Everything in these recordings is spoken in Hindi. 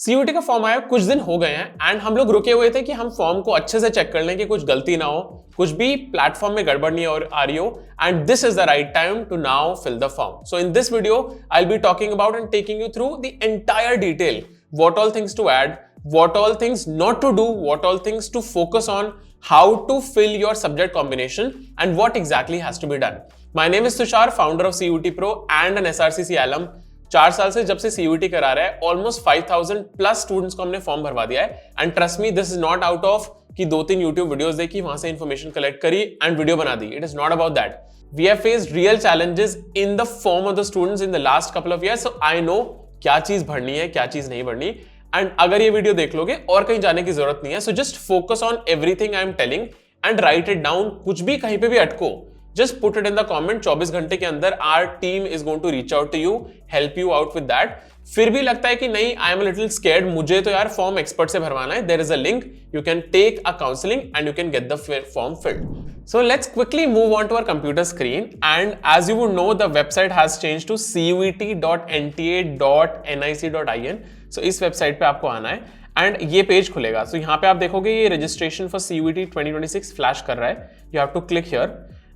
सीयूटी का फॉर्म आया कुछ दिन हो गए हैं एंड हम लोग रुके हुए थे कि हम फॉर्म को अच्छे से चेक कर लें कि कुछ गलती ना हो, कुछ भी प्लेटफॉर्म में गड़बड़ नहीं आ रही हो, and this is the right time to now fill the form. So in this video I will be talking about and taking you through the entire detail, what all things to add, what all things not to do, what all things to focus on, how to fill your subject combination, and what exactly has to be done. My name is Tushar, founder of CUET Pro and an SRCC alum. 4 साल से जब से CUET करा रहा है, ऑलमोस्ट 5000 प्लस स्टूडेंट्स को हमने फॉर्म भरवा दिया है. And trust me, this is not out of कि 2-3 यूट्यूब वीडियोस देखी, वहां से इंफॉर्मेशन कलेक्ट करी एंड वीडियो बना दी. It is not about that. We have faced real challenges in the form of the students in the last couple of years. So I know क्या चीज भरनी है, क्या चीज नहीं भरनी. एंड अगर ये वीडियो देख लोगे और कहीं जाने की जरूरत नहीं है. So just focus on everything I am telling and write it down. कुछ भी कहीं पे भी अटको, just put it in the comment. 24 घंटे के अंदर our team is going to reach out to you, help you out with that. फिर भी लगता है कि नहीं, I am a little scared, मुझे तो यार फॉर्म एक्सपर्ट से भरवाना है, there is a link, you can take a counselling and you can get the form filled. So let's quickly move on to our computer screen, and as you would know, the website has changed to cuet.nta.nic.in. So इस वेबसाइट पे आपको आना है एंड ये पेज खुलेगा. सो यहाँ पे आप देखोगे ये रजिस्ट्रेशन फॉर CUET 2026 फ्लैश कर रहा है. You have to click here.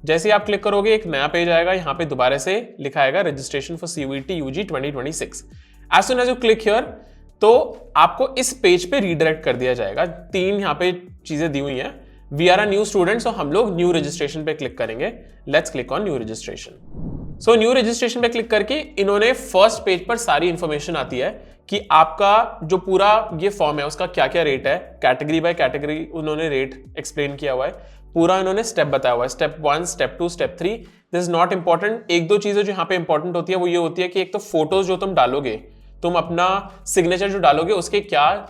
जैसे ही आप क्लिक करोगे एक नया पेज आएगा. यहाँ पे दोबारा से लिखा आएगा registration for CUET UG 2026. As soon as you click here तो आपको इस पेज पे रीडायरेक्ट कर दिया जाएगा. 3 यहाँ पे चीजें दी हुई हैं. We are a new student, so हम लोग न्यू रजिस्ट्रेशन पे क्लिक करेंगे. Let's click on new registration. So new registration पे क्लिक करके इन्होंने फर्स्ट पेज पर सारी इंफॉर्मेशन आती है कि आपका जो पूरा ये फॉर्म है उसका क्या क्या रेट है. कैटेगरी बाय कैटेगरी उन्होंने रेट एक्सप्लेन किया हुआ है. पूरा इन्होंने स्टेप बताया हुआ है, step 1, step 2, step 3. This is not important. 1-2 चीजें जो यहाँ पे इंपॉर्टेंट होती है वो ये होती है कि एक तो फोटोज जो तुम डालोगे, तुम अपना सिग्नेचर जो डालोगे उसके क्या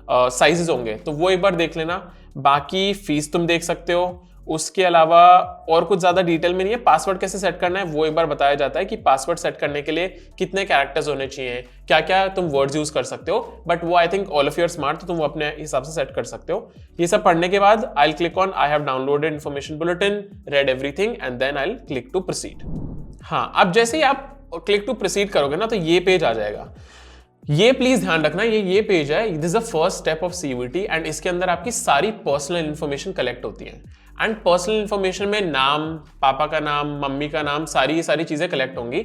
साइजेस होंगे, तो वो एक बार देख लेना. बाकी फीस तुम देख सकते हो. उसके अलावा और कुछ ज्यादा डिटेल में नहीं है. पासवर्ड कैसे सेट करना है वो एक बार बताया जाता है कि पासवर्ड सेट करने के लिए कितने कैरेक्टर्स होने चाहिए, क्या क्या तुम वर्ड्स यूज कर सकते हो. बट वो I think all of you are smart, तो तुम वो अपने हिसाब से सेट कर सकते हो. ये सब पढ़ने के बाद I click on I have downloaded information bulletin, read everything and then I click to proceed. हाँ, अब जैसे ही आप क्लिक टू प्रोसीड करोगे ना तो ये पेज आ जाएगा. ये प्लीज ध्यान रखना, ये पेज है. This is the first step of CUET and इसके अंदर आपकी सारी पर्सनल इंफॉर्मेशन कलेक्ट होती है. एंड पर्सनल इंफॉर्मेशन में नाम, पापा का नाम, मम्मी का नाम, सारी चीजें कलेक्ट होंगी.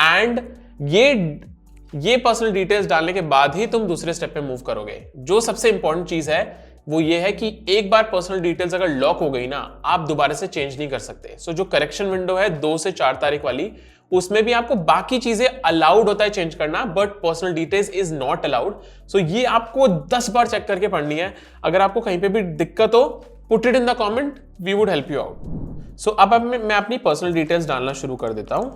एंड ये पर्सनल डिटेल्स डालने के बाद ही तुम दूसरे स्टेप पे मूव करोगे. जो सबसे इंपॉर्टेंट चीज है वो ये है कि एक बार पर्सनल डिटेल्स अगर लॉक हो गई ना, आप दोबारा से चेंज नहीं कर सकते. सो जो करेक्शन विंडो है 2 से 4 तारीख वाली, उसमें भी आपको बाकी चीजें अलाउड होता है चेंज करना, but personal details is not allowed. So ये आपको 10 बार चेक करके पढ़नी है. अगर आपको कहीं पे भी दिक्कत हो, put it in the comment, we would help you out. So अब मैं अपनी पर्सनल डिटेल्स डालना शुरू कर देता हूं.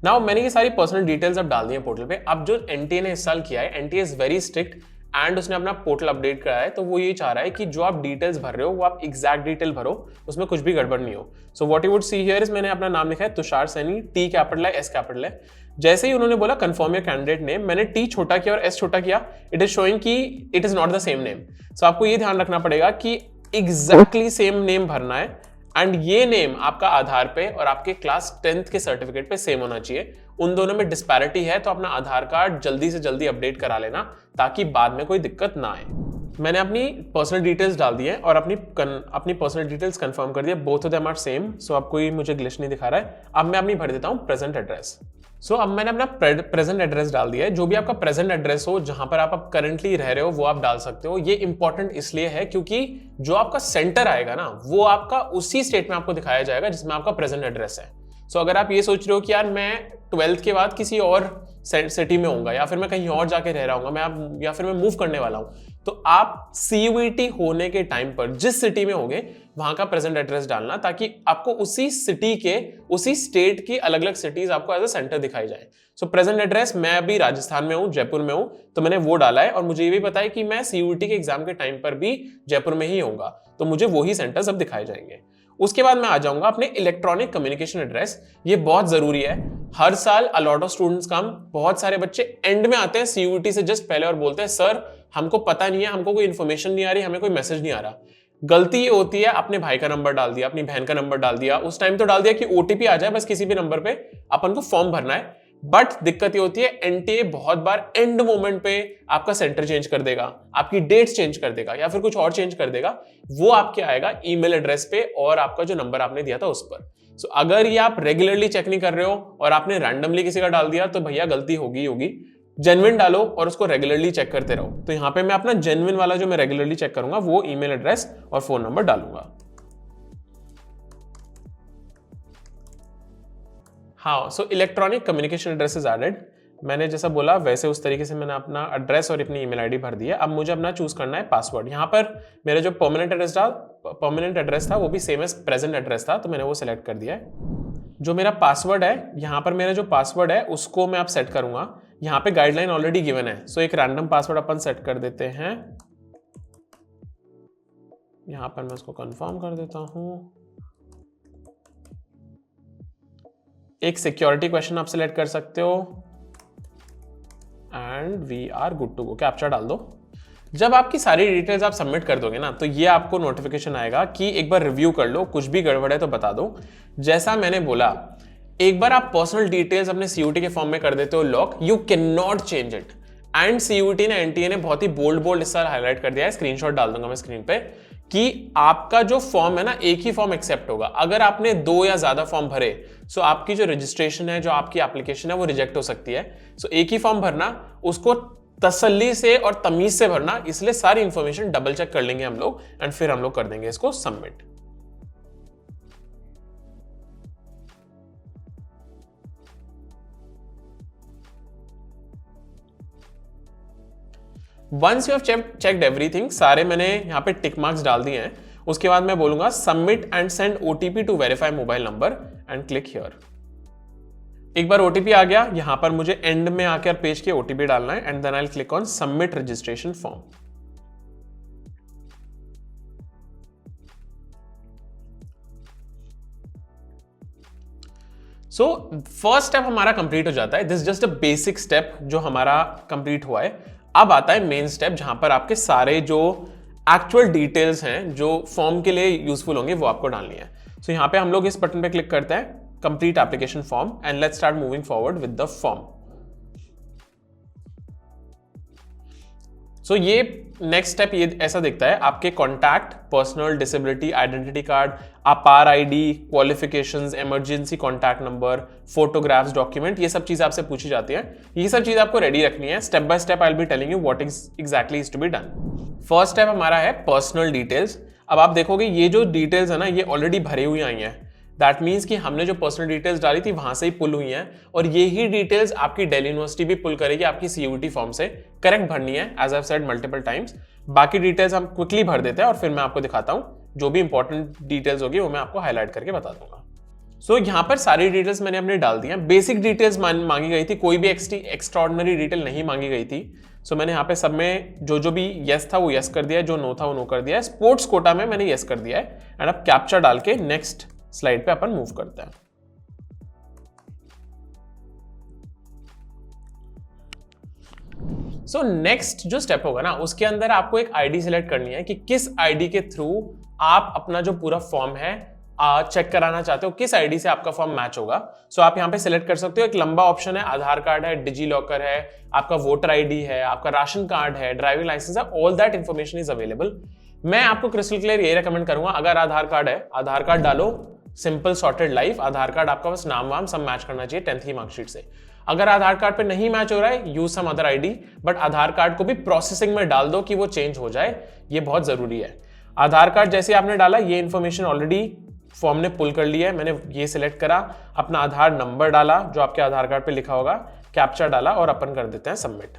नाउ मैंने ये सारी पर्सनल डिटेल्स अब डाल दी है पोर्टल पे. अब जो NTA ने इस साल किया है, NTA is very strict and उसने अपना पोर्टल अपडेट कराया है. तो वो ये चाह रहा है कि जो आप डिटेल्स भर रहे हो वो आप एग्जैक्ट डिटेल भरो, उसमें कुछ भी गड़बड़ नहीं हो. So what you would see here is, मैंने अपना नाम लिखा है तुषार सैनी, T कैपिटल है, S कैपिटल है. जैसे ही उन्होंने बोला कंफर्म योर कैंडिडेट नेम, मैंने T छोटा किया और S छोटा किया. इट इज शोइंग कि it is not the same name. So आपको ये ध्यान रखना पड़ेगा कि एग्जैक्टली सेम नेम भरना है एंड ये नेम आपका आधार पे और आपके क्लास 10th के सर्टिफिकेट पे सेम होना चाहिए. उन दोनों में डिस्पैरिटी है तो अपना आधार कार्ड जल्दी से जल्दी अपडेट करा लेना ताकि बाद में कोई दिक्कत ना आए. मैंने अपनी पर्सनल डिटेल्स डाल दी है और अपनी पर्सनल डिटेल्स कंफर्म कर दिया. Both of them are same. So अब कोई मुझे ग्लिच नहीं दिखा रहा है. अब मैं अपनी भर देता हूँ प्रेजेंट एड्रेस. सो अब मैंने अपना प्रेजेंट एड्रेस डाल दिया है. जो भी आपका प्रेजेंट एड्रेस हो, जहां पर आप करंटली रह रहे हो, वो आप डाल सकते हो. ये इंपॉर्टेंट इसलिए है क्योंकि जो आपका सेंटर आएगा ना, वो आपका उसी स्टेट में आपको दिखाया जाएगा जिसमें आपका प्रेजेंट एड्रेस है. सो अगर आप ये सोच रहे हो कि यार मैं 12th के बाद किसी और सिटी में होऊंगा या फिर मैं कहीं और जाके रह रहा हूँ, या फिर मैं मूव करने वाला हूँ, तो आप CUET होने के टाइम पर जिस सिटी में होंगे वहां का प्रेजेंट एड्रेस डालना, ताकि आपको उसी सिटी के, उसी स्टेट की अलग अलग सिटीज आपको एज अ सेंटर दिखाई जाए. सो प्रेजेंट एड्रेस, मैं अभी राजस्थान में हूँ, जयपुर में हूँ, तो मैंने वो डाला है. और मुझे ये भी पता है कि मैं CUET के एग्जाम के टाइम पर भी जयपुर में ही होऊंगा, तो मुझे वही सेंटर्स अब दिखाए जाएंगे. उसके बाद मैं आ जाऊंगा अपने इलेक्ट्रॉनिक कम्युनिकेशन एड्रेस. ये बहुत जरूरी है. हर साल अ लॉट ऑफ स्टूडेंट्स कम, बहुत सारे बच्चे एंड में आते हैं CUET से जस्ट पहले और बोलते हैं सर हमको पता नहीं है, हमको कोई इन्फॉर्मेशन नहीं आ रही, हमें कोई मैसेज नहीं आ रहा. गलती ये होती है, अपने भाई का नंबर डाल दिया, अपनी बहन का नंबर डाल दिया, उस टाइम तो डाल दिया कि OTP आ जाए बस किसी भी नंबर पे, अपन को फॉर्म भरना है. बट दिक्कत ये होती है एनटीए बहुत बार एंड मोमेंट पे आपका सेंटर चेंज कर देगा, आपकी डेट्स चेंज कर देगा या फिर कुछ और चेंज कर देगा। वो आपके आएगा ईमेल एड्रेस पे और आपका जो नंबर आपने दिया था उस पर। सो अगर ये आप रेगुलरली चेक नहीं कर रहे हो और आपने रैंडमली किसी का डाल दिया तो भैया गलती होगी। जेन्युइन डालो और उसको रेगुलरली चेक करते रहो। तो यहां पे मैं अपना जेन्युइन वाला जो मैं रेगुलरली चेक करूंगा वो ईमेल एड्रेस और फोन नंबर डालूंगा। हाँ, so electronic communication address is added. मैंने जैसा बोला वैसे उस तरीके से मैंने अपना एड्रेस और अपनी ईमेल आईडी भर दी है। अब मुझे अपना चूज करना है पासवर्ड। यहाँ पर मेरा जो परमानेंट एड्रेस था वो भी सेम एज प्रेजेंट एड्रेस था, तो मैंने वो सिलेक्ट कर दिया है। जो मेरा पासवर्ड है, यहाँ पर मेरा जो पासवर्ड है उसको मैं अब सेट करूंगा। यहाँ पे गाइडलाइन ऑलरेडी गिवन है, सो एक रैंडम पासवर्ड अपन सेट कर देते हैं। यहाँ पर मैं उसको कंफर्म कर देता हूं। एक सिक्योरिटी क्वेश्चन आप सिलेक्ट कर सकते हो and we are good to go. Captcha डाल दो। जब आपकी सारी डिटेल्स आप सबमिट कर दोगे ना, तो ये आपको नोटिफिकेशन आएगा कि एक बार रिव्यू कर लो, कुछ भी गड़बड़ है तो बता दो। जैसा मैंने बोला, एक बार आप पर्सनल डिटेल्स अपने सीयूटी के फॉर्म में कर देते हो lock, you can not change it. And CUET ने एनटीए ने बहुत ही बोल्ड इस साल हाईलाइट कर दिया है, स्क्रीनशॉट डाल दूंगा मैं स्क्रीन पे, कि आपका जो फॉर्म है ना एक ही फॉर्म एक्सेप्ट होगा। अगर आपने 2 या ज्यादा फॉर्म भरे सो आपकी जो रजिस्ट्रेशन है, जो आपकी एप्लीकेशन है वो रिजेक्ट हो सकती है। सो एक ही फॉर्म भरना, उसको तसल्ली से और तमीज से भरना, इसलिए सारी इंफॉर्मेशन डबल चेक कर लेंगे हम लोग एंड फिर हम लोग कर देंगे इसको submit. Once you have checked everything, सारे मैंने यहाँ पे टिक मार्क्स डाल दिए हैं, उसके बाद मैं बोलूंगा submit and send OTP to verify mobile number and click here. एक बार ओटीपी आ गया, यहां पर मुझे एंड में आकर पेज के ओटीपी डालना है and then I will click on submit registration form. So first step हमारा कंप्लीट हो जाता है। This just a basic step जो हमारा कंप्लीट हुआ है। अब आता है मेन स्टेप, जहां पर आपके सारे जो एक्चुअल डिटेल्स हैं जो फॉर्म के लिए यूजफुल होंगे वो आपको डालनी है। सो यहां पे हम लोग इस बटन पे क्लिक करते हैं, complete application form, and let's start moving forward with the form. So ये नेक्स्ट स्टेप ये ऐसा दिखता है, आपके contact, personal, disability, identity card, APAAR ID, qualifications, emergency contact number, photographs, document, ये सब चीजें आपसे पूछी जाती हैं। ये सब चीजें आपको रेडी रखनी है। Step by step I will be telling you what exactly is to be done. First step हमारा है पर्सनल डिटेल्स। अब आप देखोगे ये जो डिटेल्स है ना, ये ऑलरेडी भरी हुई आई हैं। दैट मीन्स कि हमने जो पर्सनल डिटेल्स डाली थी वहां से ही पुल हुई हैं, और ये ही डिटेल्स आपकी दिल्ली यूनिवर्सिटी भी पुल करेगी आपकी सीयूटी फॉर्म से। करेक्ट भरनी है, as I have said multiple times. बाकी डिटेल्स हम क्विकली भर देते हैं और फिर मैं आपको दिखाता हूं, जो भी इंपॉर्टेंट डिटेल्स होगी वो मैं आपको हाईलाइट करके बता दूंगा। सो यहाँ पर सारी डिटेल्स मैंने अपने डाल दी हैं। बेसिक डिटेल्स मांगी गई थी, कोई भी एक्स्ट्राऑर्डिनरी डिटेल नहीं मांगी गई थी। सो मैंने यहाँ पे सब में जो भी यस था वो यस कर दिया है, जो नो था वो नो कर दिया है। स्पोर्ट्स कोटा में मैंने यस कर दिया है एंड अब कैप्चा डाल के नेक्स्ट स्लाइड पे अपन मूव करते हैं। सो नेक्स्ट जो स्टेप होगा ना, उसके अंदर आपको एक आईडी सिलेक्ट करनी है कि किस आईडी के थ्रू आप अपना जो पूरा फॉर्म है चेक कराना चाहते हो, किस आईडी से आपका फॉर्म मैच होगा। सो आप यहां पे सिलेक्ट कर सकते हो। एक लंबा ऑप्शन है, आधार कार्ड है, डिजी लॉकर है, आपका वोटर आईडी है, आपका राशन कार्ड है, ड्राइविंग लाइसेंस है, all that information is available. मैं आपको क्रिस्टल क्लियर ये रेकमेंड करूंगा, अगर आधार कार्ड है, आधार कार्ड डालो, सिंपल सॉर्टेड लाइफ। आधार कार्ड आपका बस नाम वाम सब मैच करना चाहिए 10th की मार्कशीट से। अगर आधार कार्ड पे नहीं मैच हो रहा है, use some other ID, but Aadhaar card को भी प्रोसेसिंग में डाल दो कि वो चेंज हो जाए, ये बहुत जरूरी है। आधार कार्ड जैसे आपने डाला, ये इंफॉर्मेशन ऑलरेडी फॉर्म ने पुल कर लिया है। मैंने ये सिलेक्ट करा, अपना आधार नंबर डाला जो आपके आधार कार्ड पे लिखा होगा, कैप्चा डाला और अपन कर देते हैं सबमिट।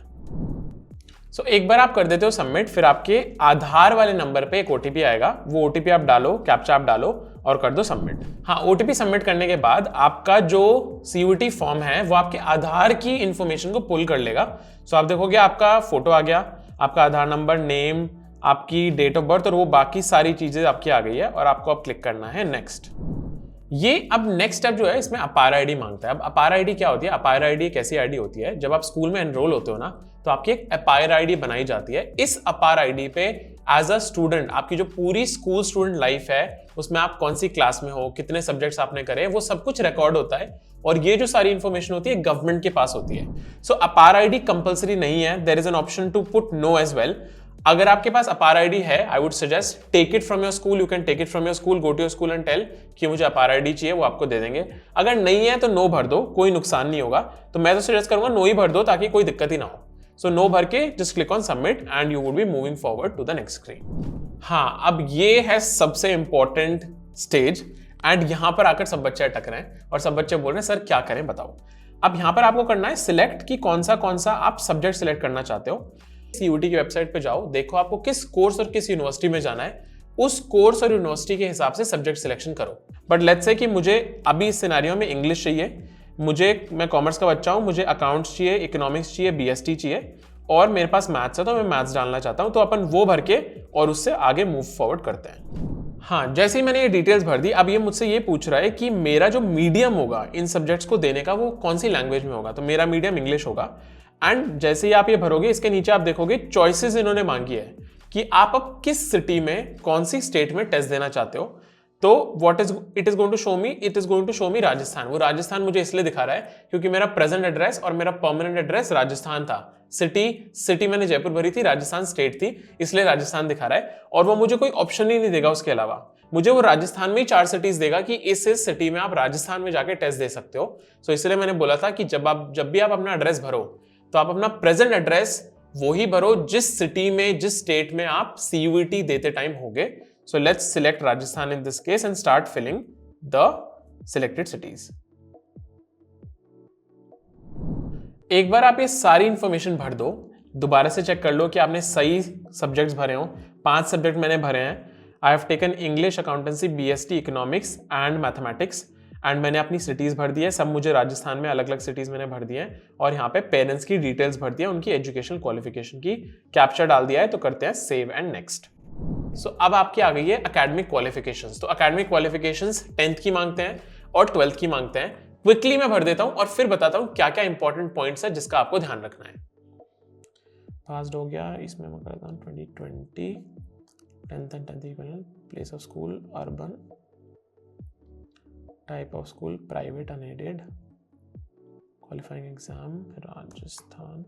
सो एक बार आप कर देते हो सबमिट, फिर आपके आधार वाले नंबर पे एक ओटीपी आएगा, वो ओटीपी आप डालो, कैप्चा आप डालो और कर दो सबमिट। हाँ, ओटीपी सबमिट करने के बाद आपका जो सीयूटी फॉर्म है वो आपके आधार की इंफॉर्मेशन को पुल कर लेगा। सो आप देखोगे आपका फोटो आ गया, आपका आधार नंबर, नेम, आपकी डेट ऑफ बर्थ और वो बाकी सारी चीजें आपकी आ गई है, और आपको अब क्लिक करना है नेक्स्ट। ये अब नेक्स्ट स्टेप जो है इसमें अपार आईडी मांगता है। अब अपार आईडी क्या होती है? अपार आईडी एक ऐसी आईडी होती है, जब आप स्कूल में एनरोल होते हो ना, तो आपकी एक अपार आईडी बनाई जाती है। इस अपार आईडी पे एज अ स्टूडेंट आपकी जो पूरी स्कूल स्टूडेंट लाइफ है उसमें आप कौन सी क्लास में हो, कितने सब्जेक्ट्स आपने करे, वो सब कुछ रिकॉर्ड होता है और ये जो सारी इंफॉर्मेशन होती है गवर्नमेंट के पास होती है। सो अपार आईडी कंपलसरी नहीं है, there is an option to put no as well. अगर आपके पास अपार आईडी है, I would suggest take it from your school, you can take it from your school, go to your school and tell कि मुझे अपार आईडी चाहिए, वो आपको दे देंगे। अगर नहीं है तो नो भर दो, कोई नुकसान नहीं होगा। तो मैं तो सजेस्ट करूंगा नो ही भर दो ताकि कोई दिक्कत ही ना हो। सो नो भर के just click on submit and you would be moving forward to the next screen. हाँ, अब ये है सबसे इंपॉर्टेंट स्टेज एंड यहां पर आकर सब बच्चे अटक रहे हैं और सब बच्चे बोल रहे हैं सर क्या करें बताओ। अब यहां पर आपको करना है सिलेक्ट कि कौन सा आप सब्जेक्ट सिलेक्ट करना चाहते हो। सीयूटी की वेबसाइट पे जाओ, देखो आपको किस कोर्स और किस यूनिवर्सिटी में जाना है, उस कोर्स और यूनिवर्सिटी के हिसाब से सब्जेक्ट सिलेक्शन करो। बट लेट्स से कि मुझे अभी इस सिनेरियो में इंग्लिश चाहिए, मैं कॉमर्स का बच्चा हूं, मुझे अकाउंट्स चाहिए, इकोनॉमिक्स चाहिए, बीएसटी चाहिए और मेरे पास मैथ्स है तो मैं मैथ्स डालना चाहता हूं, तो अपन वो भर के और उससे आगे मूव फॉरवर्ड करते हैं। हाँ, जैसे ही मैंने ये डिटेल्स भर दी, अब ये मुझसे ये पूछ रहा है कि मेरा जो मीडियम होगा इन सब्जेक्ट्स को देने का वो कौन सी लैंग्वेज में होगा। तो मेरा मीडियम इंग्लिश होगा। एंड जैसे ही आप ये भरोगे, इसके नीचे आप देखोगे चॉइसेस इन्होंने मांगी है कि आप अब किस सिटी में, कौन सी स्टेट में टेस्ट देना चाहते हो। तो it is going to show me Rajasthan. वो राजस्थान मुझे इसलिए दिखा रहा है क्योंकि मेरा प्रेजेंट एड्रेस और मेरा परमानेंट एड्रेस राजस्थान था। सिटी मैंने जयपुर भरी थी, राजस्थान स्टेट थी, इसलिए राजस्थान दिखा रहा है। और वो मुझे कोई ऑप्शन ही नहीं देगा उसके अलावा, मुझे वो राजस्थान में ही 4 सिटीज देगा कि इस सिटी में आप राजस्थान में जाके टेस्ट दे सकते हो। सो इसलिए मैंने बोला था कि जब भी आप अपना एड्रेस भरो तो आप अपना प्रेजेंट एड्रेस वो ही भरो जिस सिटी में, जिस स्टेट में आप सीयूईटी देते टाइम होगे। So let's select Rajasthan in this case and start filling the selected cities. एक बार आप ये सारी इंफॉर्मेशन भर दो, दोबारा से चेक कर लो कि आपने सही सब्जेक्ट्स भरे हो। 5 सब्जेक्ट मैंने भरे हैं। I have taken English, accountancy, BST, economics and mathematics and मैंने अपनी सिटीज भर दी है। सब मुझे राजस्थान में अलग अलग सिटीज मैंने भर दी है और यहाँ पे पेरेंट्स की डिटेल्स भर दी है, उनकी एजुकेशनल क्वालिफिकेशन की कैप्चर डाल दिया है। तो करते हैं सेव एंड नेक्स्ट। सो अब आपकी आ गई है एकेडमिक क्वालिफिकेशंस। तो एकेडमिक क्वालिफिकेशंस 10th की मांगते हैं और 12th की मांगते हैं। क्विकली मैं भर देता हूं और फिर बताता हूं क्या क्या इंपॉर्टेंट पॉइंट्स है जिसका आपको ध्यान रखना है। पास्ड हो गया, इसमें मैं करता हूं 2020, 10th and 10th equivalent, place of school urban, type of school private unaided, qualifying exam Rajasthan,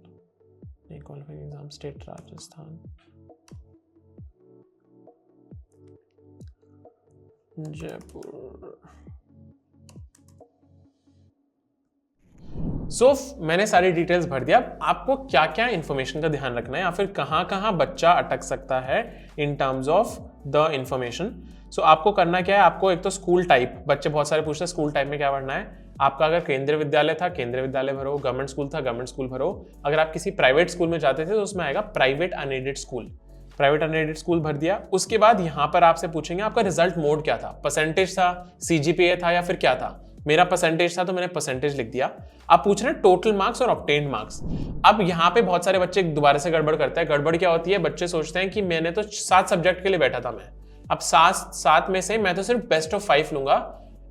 नहीं qualifying exam state Rajasthan, Jaipur. मैंने सारी डिटेल्स भर दिया। आपको क्या क्या इंफॉर्मेशन का ध्यान रखना है या फिर कहां कहां बच्चा अटक सकता है in terms of the information. आपको करना क्या है, आपको एक तो स्कूल टाइप, बच्चे बहुत सारे पूछते हैं स्कूल टाइप में क्या पढ़ना है। आपका अगर केंद्रीय विद्यालय था, केंद्रीय विद्यालय भरो, गवर्नमेंट स्कूल था, गवर्नमेंट स्कूल भरो। अगर आप किसी प्राइवेट स्कूल में जाते थे तो उसमें आएगा private unaided school, private unaided school भर दिया। उसके बाद यहाँ पर आपसे पूछेंगे आपका रिजल्ट मोड क्या था, परसेंटेज था, सीजीपीए था या फिर क्या था। मेरा परसेंटेज था तो मैंने परसेंटेज लिख दिया। आप पूछ रहे हैं टोटल मार्क्स और ऑब्टेन्ड मार्क्स। अब यहाँ पे बहुत सारे बच्चे दोबारा से गड़बड़ करते हैं। गड़बड़ क्या होती है, बच्चे सोचते हैं कि मैंने तो 7 सब्जेक्ट के लिए बैठा था मैं, अब 7 में से मैं तो सिर्फ बेस्ट ऑफ 5 लूंगा।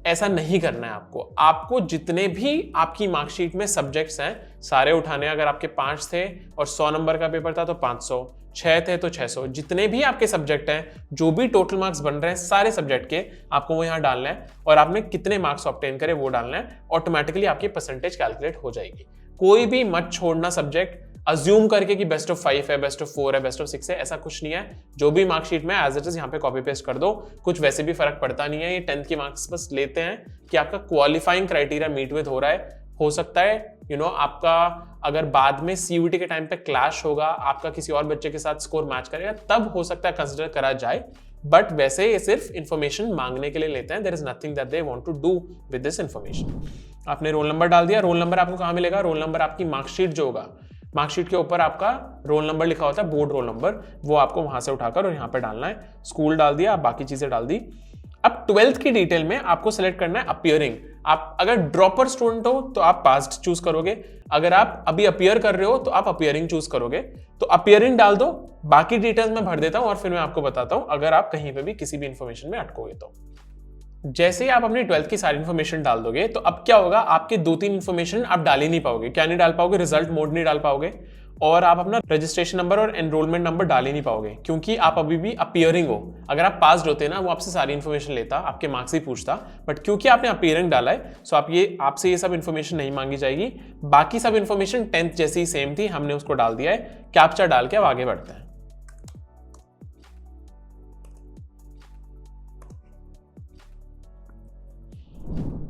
ऐसा नहीं करना है आपको जितने भी आपकी मार्कशीट में सब्जेक्ट्स हैं सारे उठाने। अगर आपके 5 थे और 100 नंबर का पेपर था तो 500, 6 थे तो 600, जितने भी आपके सब्जेक्ट हैं, जो भी टोटल मार्क्स बन रहे हैं सारे सब्जेक्ट के, आपको वो यहाँ डालना है और आपने कितने मार्क्स ऑब्टेन करे वो डालना है। ऑटोमेटिकली आपकी परसेंटेज कैलकुलेट हो जाएगी। कोई भी मत छोड़ना सब्जेक्ट अज्यूम करके कि बेस्ट ऑफ 5 है, बेस्ट ऑफ 4 है, बेस्ट ऑफ 6 है, ऐसा कुछ नहीं है। जो भी मार्कशीट में एज इट इज यहाँ पे कॉपी पेस्ट कर दो, कुछ वैसे भी फर्क पड़ता नहीं है। ये 10th की मार्क्स बस लेते हैं कि आपका क्वालिफाइंग क्राइटेरिया मीट विद हो रहा है। हो सकता है आपका अगर बाद में सीयूटी के टाइम पे क्लैश होगा, आपका किसी और बच्चे के साथ स्कोर मैच करेगा, तब हो सकता है कंसिडर करा जाए। बट वैसे ये सिर्फ इंफॉर्मेशन मांगने के लिए लेते हैं। There is nothing that they want to do with this information. आपने रोल नंबर डाल दिया। रोल नंबर आपको कहां मिलेगा, रोल नंबर आपकी मार्कशीट जो होगा, मार्कशीट के ऊपर आपका रोल नंबर लिखा होता है, बोर्ड रोल नंबर, वो आपको वहां से उठाकर और यहाँ पे डालना है। स्कूल डाल दिया, बाकी चीजें डाल दी। अब 12th की डिटेल में आपको सेलेक्ट करना है अपीयरिंग। आप अगर ड्रॉपर स्टूडेंट हो तो आप पास्ट चूज करोगे, अगर आप अभी अपीयर कर रहे हो तो आप अपीयरिंग चूज करोगे। तो अपीयरिंग डाल दो, बाकी डिटेल्स मैं भर देता हूं और फिर मैं आपको बताता हूं अगर आप कहीं पे भी किसी भी इंफॉर्मेशन में अटकोगे तो। जैसे ही आप अपनी 12th की सारी इंफॉर्मेशन डाल दोगे तो अब क्या होगा, आपके 2-3 इंफॉर्मेशन आप डाल ही नहीं पाओगे। क्या नहीं डाल पाओगे, रिजल्ट मोड नहीं डाल पाओगे और आप अपना रजिस्ट्रेशन नंबर और एनरोलमेंट नंबर डाल ही नहीं पाओगे, क्योंकि आप अभी भी अपीयरिंग हो। अगर आप पास्ड होते ना, वो आपसे सारी इन्फॉर्मेशन लेता, आपके मार्क्स ही पूछता, बट क्योंकि आपने अपीयरिंग डाला है, सो आपसे ये सब इन्फॉर्मेशन नहीं मांगी जाएगी। बाकी सब इन्फॉर्मेशन 10th जैसी ही सेम थी, हमने उसको डाल दिया है। कैप्चा डाल के अब आगे बढ़ते हैं।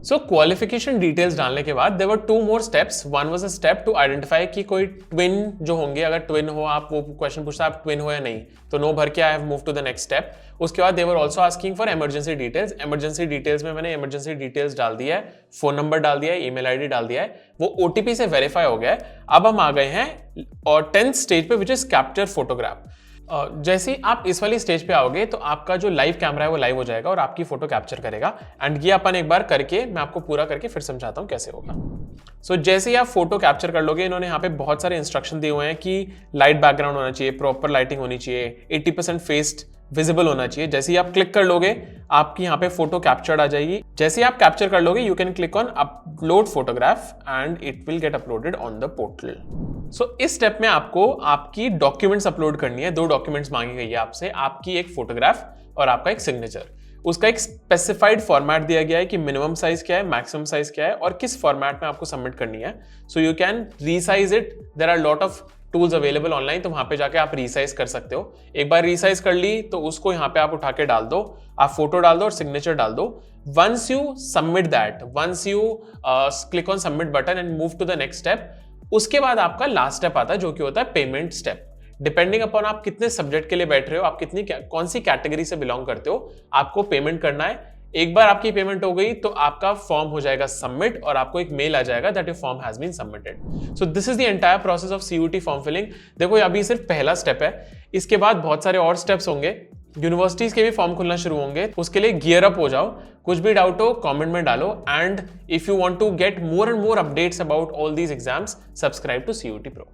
सो क्वालिफिकेशन डिटेल्स डालने के बाद there were 2 more steps. One was a step to identify कि कोई ट्विन जो होंगे, अगर ट्विन हो आप, वो क्वेश्चन पूछता है आप ट्विन हो या नहीं, तो नो भर के I have move to the next step. उसके बाद they're also asking for emergency details. Emergency details में मैंने इमरजेंसी डिटेल्स डाल दिया है, फोन नंबर डाल दिया है, ईमेल आईडी डाल दिया है, वो ओटीपी से वेरीफाई हो गया है। अब हम आ गए हैं और 10th स्टेज पे, विच इज कैप्चर फोटोग्राफ। जैसे ही आप इस वाली स्टेज पे आओगे तो आपका जो लाइव कैमरा है वो लाइव हो जाएगा और आपकी फोटो कैप्चर करेगा। एंड ये अपन एक बार करके, मैं आपको पूरा करके फिर समझाता हूं कैसे होगा। सो जैसे ही आप फोटो कैप्चर कर लोगे, इन्होंने यहाँ पे बहुत सारे इंस्ट्रक्शन दिए हुए हैं कि लाइट बैकग्राउंड होना चाहिए, प्रॉपर लाइटिंग होनी चाहिए, 80% फेस विजिबल होना चाहिए। जैसे ही आप क्लिक कर लोगे, आपकी यहाँ पे फोटो कैप्चर्ड आ जाएगी। जैसे ही आप कैप्चर कर लोगे, you can click on upload photograph and it will get uploaded on the portal. So इस स्टेप में आपको आपकी डॉक्यूमेंट्स अपलोड करनी है। 2 डॉक्यूमेंट्स मांगी गई है आपसे, आपकी एक फोटोग्राफ और आपका एक सिग्नेचर। उसका एक स्पेसिफाइड फॉर्मेट दिया गया है कि मिनिमम साइज क्या है, मैक्सिमम साइज क्या है और किस फॉर्मेट में आपको सबमिट करनी है। So you can resize it. There are lot of tools available online, तो वहां पे जाके आप रीसाइज कर सकते हो। एक बार रीसाइज कर ली तो उसको यहाँ पे आप उठा के डाल दो, आप फोटो डाल दो और सिग्नेचर डाल दो। Once you submit that, once you click on submit button and move to the next step, उसके बाद आपका लास्ट स्टेप आता है जो कि होता है पेमेंट स्टेप। डिपेंडिंग अपॉन आप कितने सब्जेक्ट के लिए बैठ रहे हो, आप कौन सी कैटेगरी से बिलोंग करते हो, आपको पेमेंट करना है। एक बार आपकी पेमेंट हो गई तो आपका फॉर्म हो जाएगा सबमिट और आपको एक मेल आ जाएगा that your form has been submitted. So this is the entire process of CUET form filling. देखो अभी सिर्फ पहला स्टेप है, इसके बाद बहुत सारे और स्टेप्स होंगे। यूनिवर्सिटीज के भी फॉर्म खुलना शुरू होंगे, उसके लिए गियर अप हो जाओ। कुछ भी डाउट हो कमेंट में डालो, and if you want to get more and more updates about all these exams, subscribe to CUET pro.